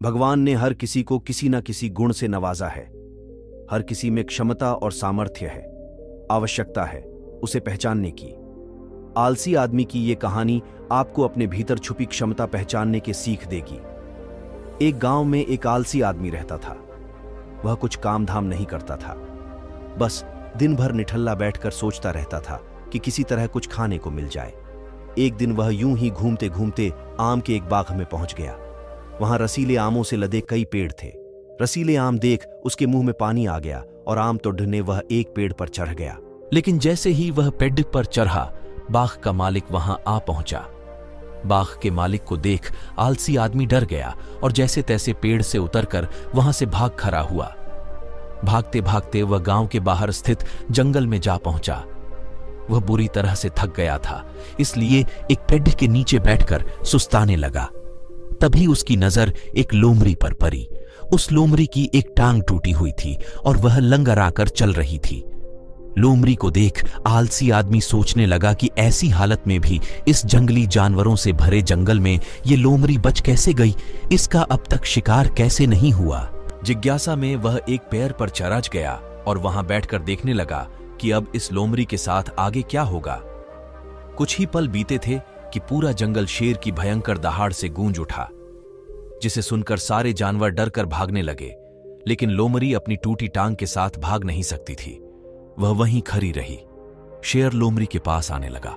भगवान ने हर किसी को किसी न किसी गुण से नवाजा है। हर किसी में क्षमता और सामर्थ्य है। आवश्यकता है उसे पहचानने की। आलसी आदमी की ये कहानी आपको अपने भीतर छुपी क्षमता पहचानने की सीख देगी। एक गांव में एक आलसी आदमी रहता था। वह कुछ काम धाम नहीं करता था, बस दिन भर निठल्ला बैठकर सोचता रहता था कि किसी तरह कुछ खाने को मिल जाए। एक दिन वह यूं ही घूमते घूमते आम के एक बाग में पहुंच गया। वहां रसीले आमों से लदे कई पेड़ थे। रसीले आम देख उसके मुंह में पानी आ गया और आम तोड़ने वह एक पेड़ पर चढ़ गया। लेकिन जैसे ही वह पेड़ पर चढ़ा, बाग का मालिक वहां आ पहुंचा। बाग के मालिक को देख आलसी आदमी डर गया और जैसे तैसे पेड़ से उतरकर वहां से भाग खड़ा हुआ। भागते भागते वह गांव के बाहर स्थित जंगल में जा पहुंचा। वह बुरी तरह से थक गया था, इसलिए एक पेड़ के नीचे बैठकर सुस्ताने लगा। तभी उसकी नजर एक लोमड़ी पर पड़ी। उस लोमड़ी की एक टांग टूटी हुई थी और वह लंगड़ाकर चल रही थी। लोमड़ी को देख आलसी आदमी सोचने लगा कि ऐसी हालत में भी इस जंगली जानवरों से भरे जंगल में ये लोमड़ी बच कैसे गई, इसका अब तक शिकार कैसे नहीं हुआ। जिज्ञासा में वह एक पेड़ पर चढ़ गया और वहां बैठकर देखने लगा कि अब इस लोमड़ी के साथ आगे क्या होगा। कुछ ही पल बीते थे कि पूरा जंगल शेर की भयंकर दहाड़ से गूंज उठा, जिसे सुनकर सारे जानवर डरकर भागने लगे। लेकिन लोमड़ी अपनी टूटी टांग के साथ भाग नहीं सकती थी। वह वहीं खड़ी रही। शेर लोमड़ी के पास आने लगा।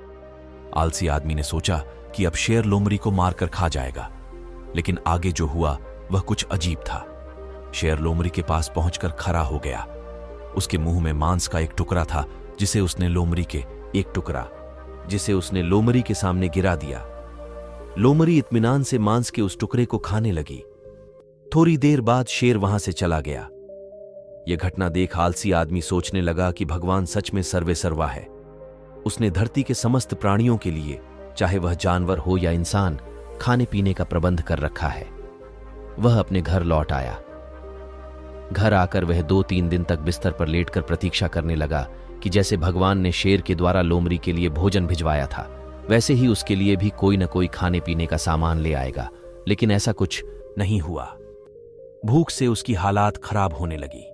आलसी आदमी ने सोचा कि अब शेर लोमड़ी को मारकर खा जाएगा, लेकिन आगे जो हुआ वह कुछ अजीब था। शेर लोमड़ी के पास पहुंचकर खड़ा हो गया। उसके मुंह में मांस का एक टुकड़ा था, जिसे उसने लोमड़ी के सामने गिरा दिया। लोमड़ी इत्मीनान से मांस के उस टुकड़े को खाने लगी। थोड़ी देर बाद शेर वहां से चला गया। यह घटना देख आलसी आदमी सोचने लगा कि भगवान सच में सर्वेसर्वा है। उसने धरती के समस्त प्राणियों के लिए, चाहे वह जानवर हो या इंसान, खाने पीने का प्रबंध कर रखा है। वह अपने घर लौट आया। घर आकर वह 2-3 दिन तक बिस्तर पर लेटकर प्रतीक्षा करने लगा कि जैसे भगवान ने शेर के द्वारा लोमड़ी के लिए भोजन भिजवाया था, वैसे ही उसके लिए भी कोई न कोई खाने पीने का सामान ले आएगा। लेकिन ऐसा कुछ नहीं हुआ। भूख से उसकी हालात खराब होने लगी।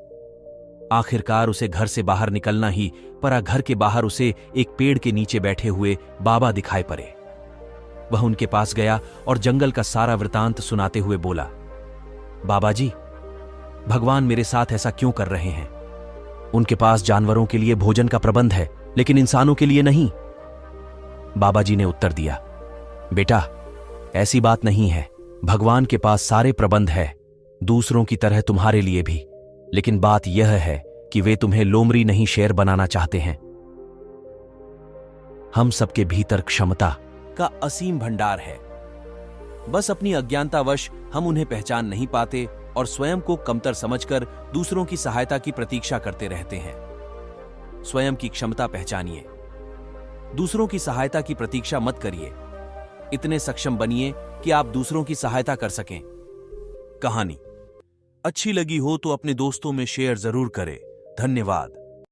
आखिरकार उसे घर से बाहर निकलना ही पड़ा। घर के बाहर उसे एक पेड़ के नीचे बैठे हुए बाबा दिखाई पड़े। वह उनके पास गया और जंगल का सारा वृतांत सुनाते हुए बोला, बाबा जी, भगवान मेरे साथ ऐसा क्यों कर रहे हैं? उनके पास जानवरों के लिए भोजन का प्रबंध है, लेकिन इंसानों के लिए नहीं। बाबा जी ने उत्तर दिया, बेटा, ऐसी बात नहीं है। भगवान के पास सारे प्रबंध है, दूसरों की तरह तुम्हारे लिए भी। लेकिन बात यह है कि वे तुम्हें लोमड़ी नहीं शेर बनाना चाहते हैं। हम सबके भीतर क्षमता का असीम भंडार है, बस अपनी अज्ञानतावश हम उन्हें पहचान नहीं पाते और स्वयं को कमतर समझकर दूसरों की सहायता की प्रतीक्षा करते रहते हैं। स्वयं की क्षमता पहचानिए, दूसरों की सहायता की प्रतीक्षा मत करिए। इतने सक्षम बनिए कि आप दूसरों की सहायता कर सकें। कहानी अच्छी लगी हो तो अपने दोस्तों में शेयर जरूर करें। धन्यवाद।